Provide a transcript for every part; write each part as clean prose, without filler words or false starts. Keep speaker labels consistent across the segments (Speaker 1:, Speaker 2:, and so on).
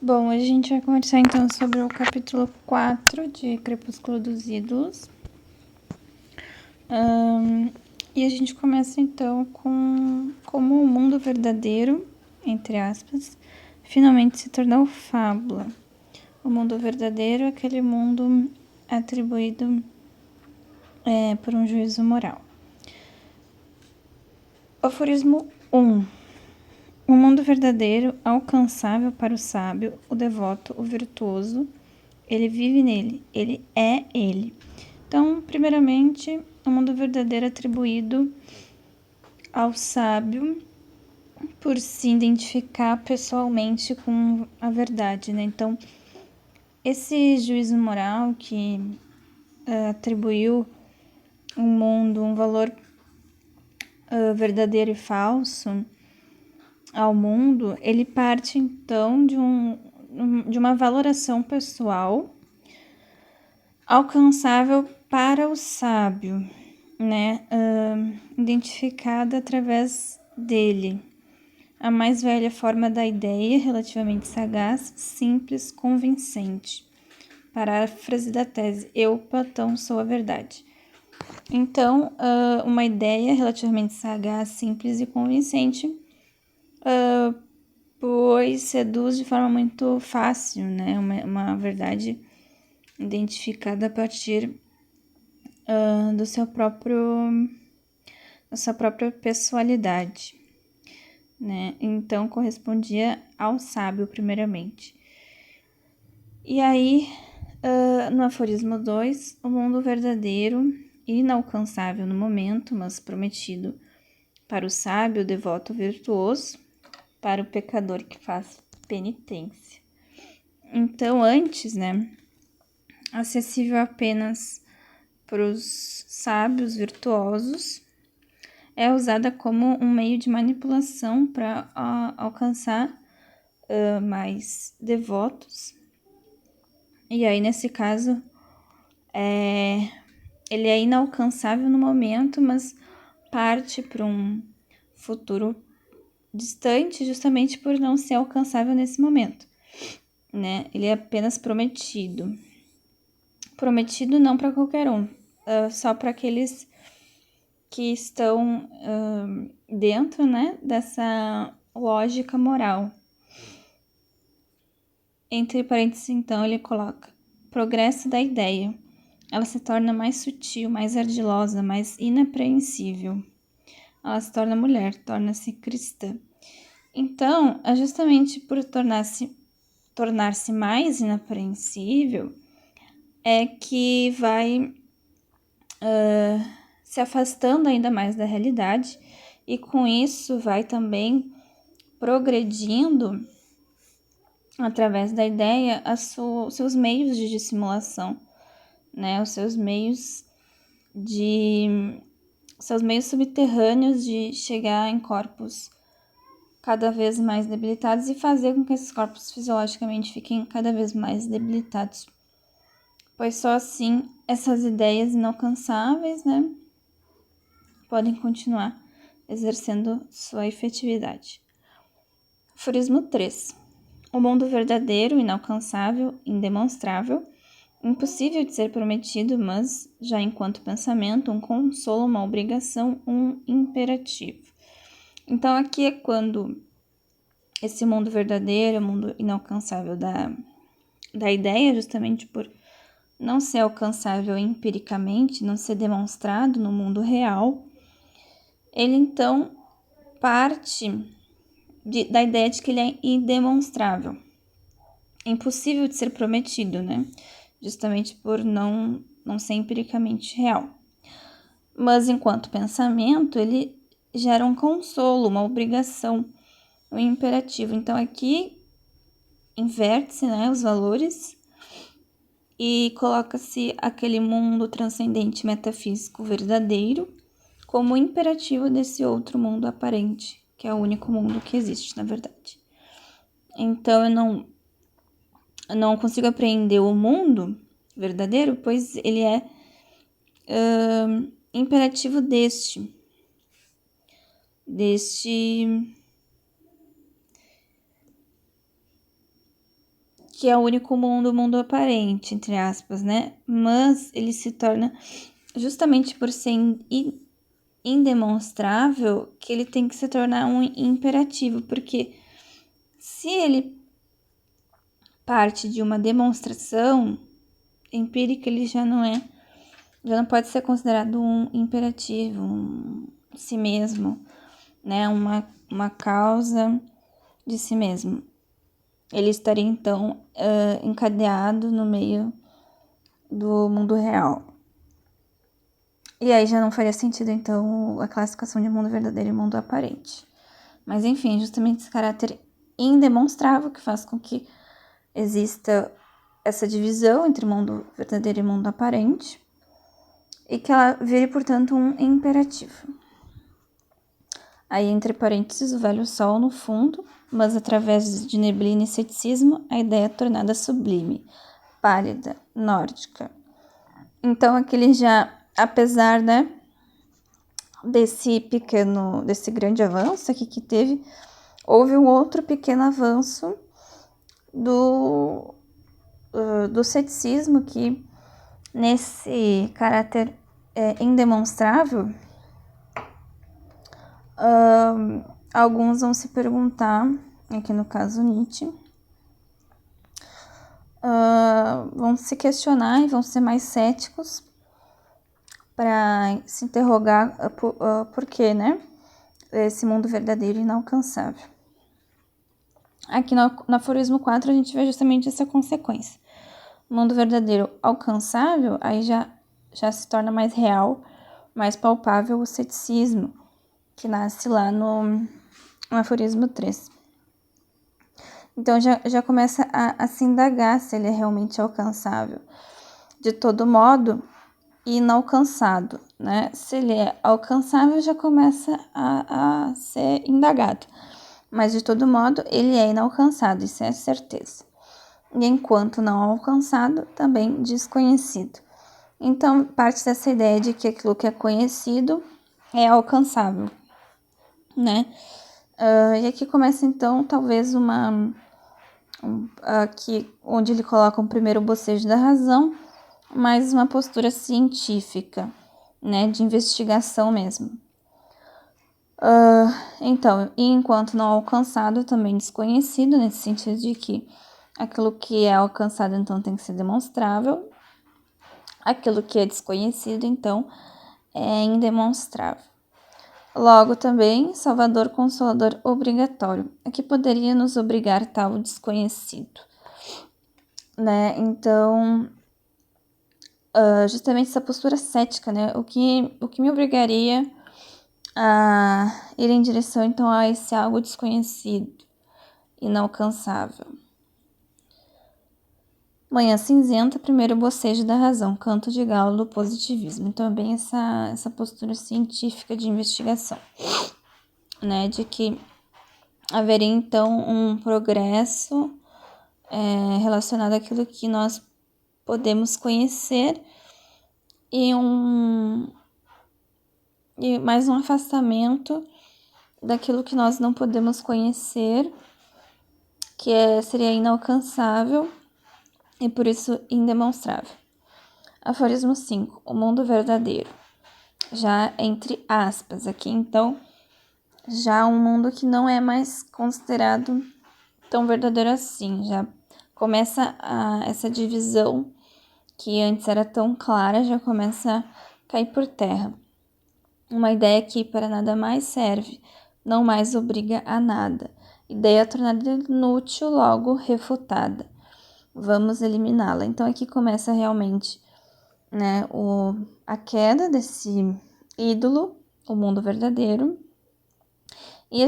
Speaker 1: Bom, hoje a gente vai conversar então sobre o capítulo 4 de Crepúsculo dos Ídolos. E a gente começa então com como o mundo verdadeiro, entre aspas, finalmente se tornou fábula. O mundo verdadeiro é aquele mundo atribuído por um juízo moral. Aforismo 1. O mundo verdadeiro, alcançável para o sábio, o devoto, o virtuoso, ele vive nele, ele é ele. Então, primeiramente, o mundo verdadeiro é atribuído ao sábio por se identificar pessoalmente com a verdade, né? Então, esse juízo moral que atribuiu um valor verdadeiro e falso ao mundo, ele parte então de uma valoração pessoal alcançável para o sábio, né? Identificada através dele. A mais velha forma da ideia, relativamente sagaz, simples, convincente. Paráfrase da tese: eu, Platão, sou a verdade. Então, uma ideia relativamente sagaz, simples e convincente, pois seduz de forma muito fácil, né? Uma verdade identificada a partir da sua própria pessoalidade, né? Então, correspondia ao sábio, primeiramente. E aí, no aforismo 2, o mundo verdadeiro, inalcançável no momento, mas prometido para o sábio, o devoto virtuoso, para o pecador que faz penitência. Então, antes, né, acessível apenas para os sábios virtuosos, é usada como um meio de manipulação para alcançar mais devotos. E aí, nesse caso, ele é inalcançável no momento, mas parte para um futuro distante justamente por não ser alcançável nesse momento, né? Ele é apenas prometido. Prometido não para qualquer um, só para aqueles que estão dentro, né, dessa lógica moral. Entre parênteses, então, ele coloca: progresso da ideia. Ela se torna mais sutil, mais ardilosa, mais inapreensível. Ela se torna mulher, torna-se cristã. Então, é justamente por tornar-se mais inapreensível é que vai se afastando ainda mais da realidade e com isso vai também progredindo através da ideia seus meios de dissimulação, né? Os seus meios subterrâneos de chegar em corpos cada vez mais debilitados e fazer com que esses corpos fisiologicamente fiquem cada vez mais debilitados. Pois só assim essas ideias inalcançáveis, né, podem continuar exercendo sua efetividade. Aforismo 3. O mundo verdadeiro, inalcançável, indemonstrável, impossível de ser prometido, mas, já enquanto pensamento, um consolo, uma obrigação, um imperativo. Então, aqui é quando esse mundo verdadeiro, o mundo inalcançável da ideia, justamente por não ser alcançável empiricamente, não ser demonstrado no mundo real, ele então parte da ideia de que ele é indemonstrável, impossível de ser prometido, né? Justamente por não ser empiricamente real. Mas enquanto pensamento, ele gera um consolo, uma obrigação, um imperativo. Então aqui inverte-se, né, os valores e coloca-se aquele mundo transcendente metafísico verdadeiro como imperativo desse outro mundo aparente, que é o único mundo que existe, na verdade. Então eu não consigo apreender o mundo verdadeiro, pois ele é imperativo deste que é o único mundo, o mundo aparente, entre aspas, né? Mas ele se torna, justamente por ser indemonstrável, que ele tem que se tornar um imperativo, porque se ele parte de uma demonstração empírica, ele já não pode ser considerado um imperativo, um si mesmo, né? Uma causa de si mesmo. Ele estaria, então, encadeado no meio do mundo real. E aí já não faria sentido, então, a classificação de mundo verdadeiro e mundo aparente. Mas, enfim, justamente esse caráter indemonstrável que faz com que exista essa divisão entre mundo verdadeiro e mundo aparente e que ela vire, portanto, um imperativo. Aí, entre parênteses, o velho sol no fundo, mas através de neblina e ceticismo, a ideia é tornada sublime, pálida, nórdica. Então, aquele já, apesar, né, desse grande avanço aqui que teve, houve um outro pequeno avanço do ceticismo, que nesse caráter indemonstrável, alguns vão se perguntar, aqui no caso Nietzsche, vão se questionar e vão ser mais céticos para se interrogar por quê, né? Esse mundo verdadeiro e inalcançável. Aqui no aforismo 4 a gente vê justamente essa consequência. O mundo verdadeiro alcançável, aí já se torna mais real, mais palpável o ceticismo, que nasce lá no aforismo 3. Então já começa a se indagar se ele é realmente alcançável. De todo modo, inalcançado, né? Se ele é alcançável, já começa a ser indagado. Mas, de todo modo, ele é inalcançado, isso é certeza. E enquanto não alcançado, também desconhecido. Então, parte dessa ideia de que aquilo que é conhecido é alcançável, né? E aqui começa, então, talvez aqui onde ele coloca um primeiro bocejo da razão, mas uma postura científica, né, de investigação mesmo. Então, enquanto não alcançado, também desconhecido, nesse sentido de que aquilo que é alcançado, então, tem que ser demonstrável, aquilo que é desconhecido, então, é indemonstrável. Logo, também, salvador, consolador, obrigatório. Aqui poderia nos obrigar tal desconhecido, né? Então, justamente essa postura cética, né? O que me obrigaria a ir em direção, então, a esse algo desconhecido, inalcançável. Manhã cinzenta, primeiro bocejo da razão, canto de galo do positivismo. Então, é bem essa postura científica de investigação, né? De que haveria, então, um progresso relacionado àquilo que nós podemos conhecer e mais um afastamento daquilo que nós não podemos conhecer, que seria inalcançável e por isso indemonstrável. Aforismo 5, o mundo verdadeiro. Já entre aspas aqui, então, já um mundo que não é mais considerado tão verdadeiro assim. Já começa essa divisão que antes era tão clara, já começa a cair por terra. Uma ideia que para nada mais serve, não mais obriga a nada. Ideia tornada inútil, logo refutada. Vamos eliminá-la. Então aqui começa realmente, né, a queda desse ídolo, o mundo verdadeiro. E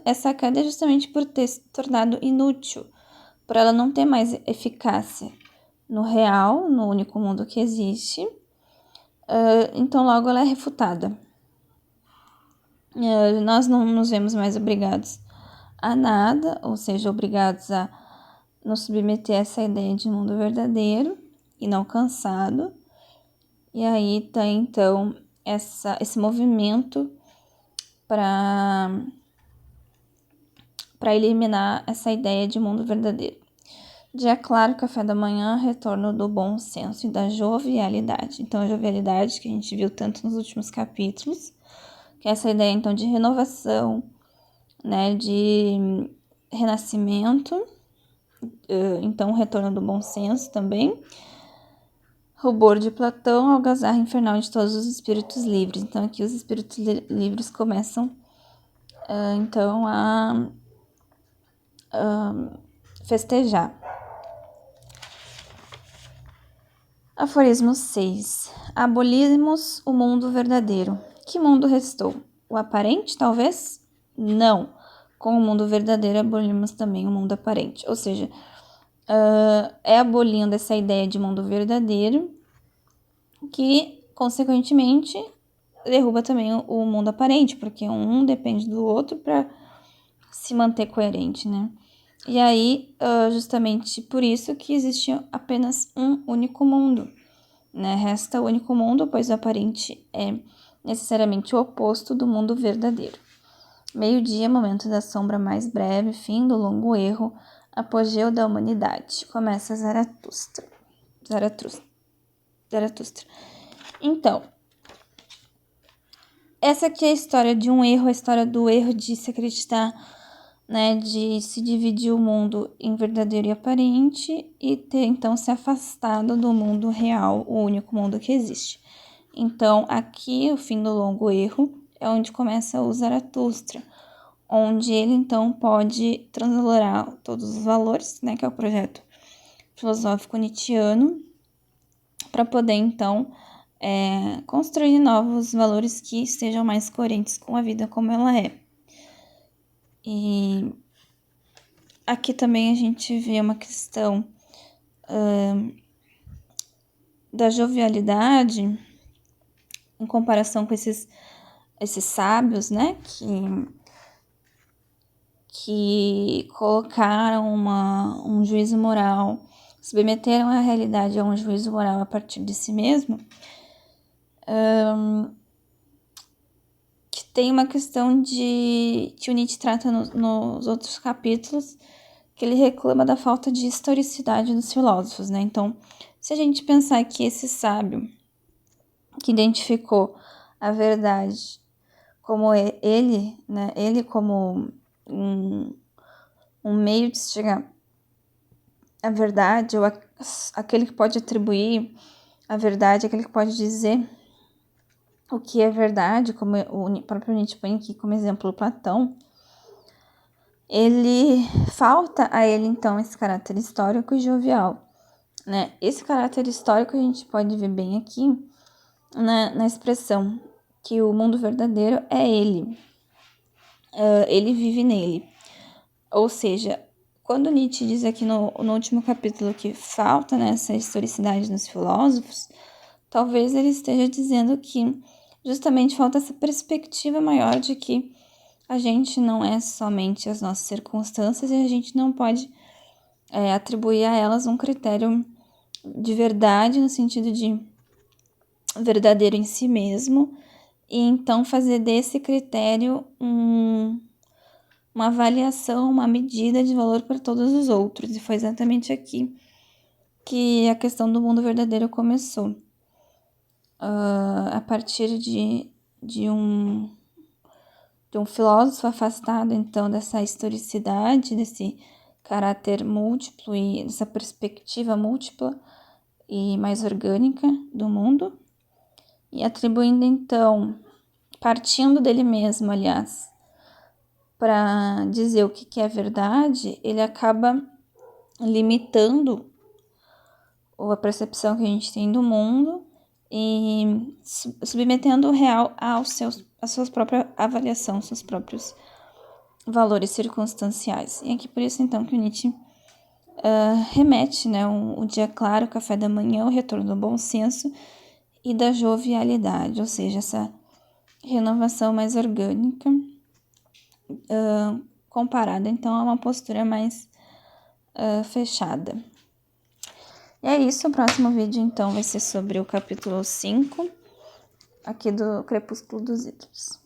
Speaker 1: essa queda é justamente por ter se tornado inútil, por ela não ter mais eficácia no real, no único mundo que existe. Então logo ela é refutada. Nós não nos vemos mais obrigados a nada, ou seja, obrigados a nos submeter a essa ideia de mundo verdadeiro, inalcançado. E aí tá, então, esse movimento para eliminar essa ideia de mundo verdadeiro. Dia claro, café da manhã, retorno do bom senso e da jovialidade. Então, a jovialidade que a gente viu tanto nos últimos capítulos, que é essa ideia, então, de renovação, né, de renascimento, então, o retorno do bom senso também. Rubor de Platão, algazarra infernal de todos os espíritos livres. Então, aqui os espíritos livres começam, então, a festejar. Aforismo 6. Abolimos o mundo verdadeiro. Que mundo restou? O aparente, talvez? Não. Com o mundo verdadeiro, abolimos também o mundo aparente. Ou seja, é abolindo essa ideia de mundo verdadeiro que, consequentemente, derruba também o mundo aparente, porque um depende do outro para se manter coerente, né? E aí, justamente por isso que existe apenas um único mundo, né? Resta o único mundo, pois o aparente é necessariamente o oposto do mundo verdadeiro. Meio-dia, momento da sombra mais breve, fim do longo erro, apogeu da humanidade. Começa Zaratustra. Então, essa aqui é a história de um erro, a história do erro de se acreditar, né, de se dividir o mundo em verdadeiro e aparente e ter, então, se afastado do mundo real, o único mundo que existe. Então, aqui, o fim do longo erro é onde começa o Zaratustra, onde ele, então, pode translorar todos os valores, né, que é o projeto filosófico nietzschiano, para poder, então, construir novos valores que sejam mais coerentes com a vida como ela é. E aqui também a gente vê uma questão da jovialidade em comparação com esses sábios, né, que colocaram um juízo moral, submeteram a realidade a um juízo moral a partir de si mesmo, que tem uma questão que o Nietzsche trata nos outros capítulos, que ele reclama da falta de historicidade dos filósofos, né? Então, se a gente pensar que esse sábio que identificou a verdade como ele, né? Ele como um meio de chegar à verdade, ou aquele que pode atribuir a verdade, aquele que pode dizer o que é verdade, como o próprio Nietzsche põe aqui como exemplo Platão, ele falta a ele, então, esse caráter histórico e jovial, né? Esse caráter histórico a gente pode ver bem aqui na expressão que o mundo verdadeiro é ele. Ele vive nele. Ou seja, quando Nietzsche diz aqui no último capítulo que falta, né, essa historicidade nos filósofos, talvez ele esteja dizendo que justamente falta essa perspectiva maior de que a gente não é somente as nossas circunstâncias e a gente não pode atribuir a elas um critério de verdade no sentido de verdadeiro em si mesmo, e então fazer desse critério uma avaliação, uma medida de valor para todos os outros. E foi exatamente aqui que a questão do mundo verdadeiro começou. A partir de um filósofo afastado, então, dessa historicidade, desse caráter múltiplo e dessa perspectiva múltipla e mais orgânica do mundo, e atribuindo, então, partindo dele mesmo, aliás, para dizer o que é verdade, ele acaba limitando a percepção que a gente tem do mundo e submetendo o real à sua própria avaliação, seus próprios valores circunstanciais. E aqui por isso, então, que o Nietzsche remete, né, o dia claro, o café da manhã, o retorno do bom senso e da jovialidade, ou seja, essa renovação mais orgânica, comparada, então, a uma postura mais fechada. E é isso, o próximo vídeo, então, vai ser sobre o capítulo 5, aqui do Crepúsculo dos Ídolos.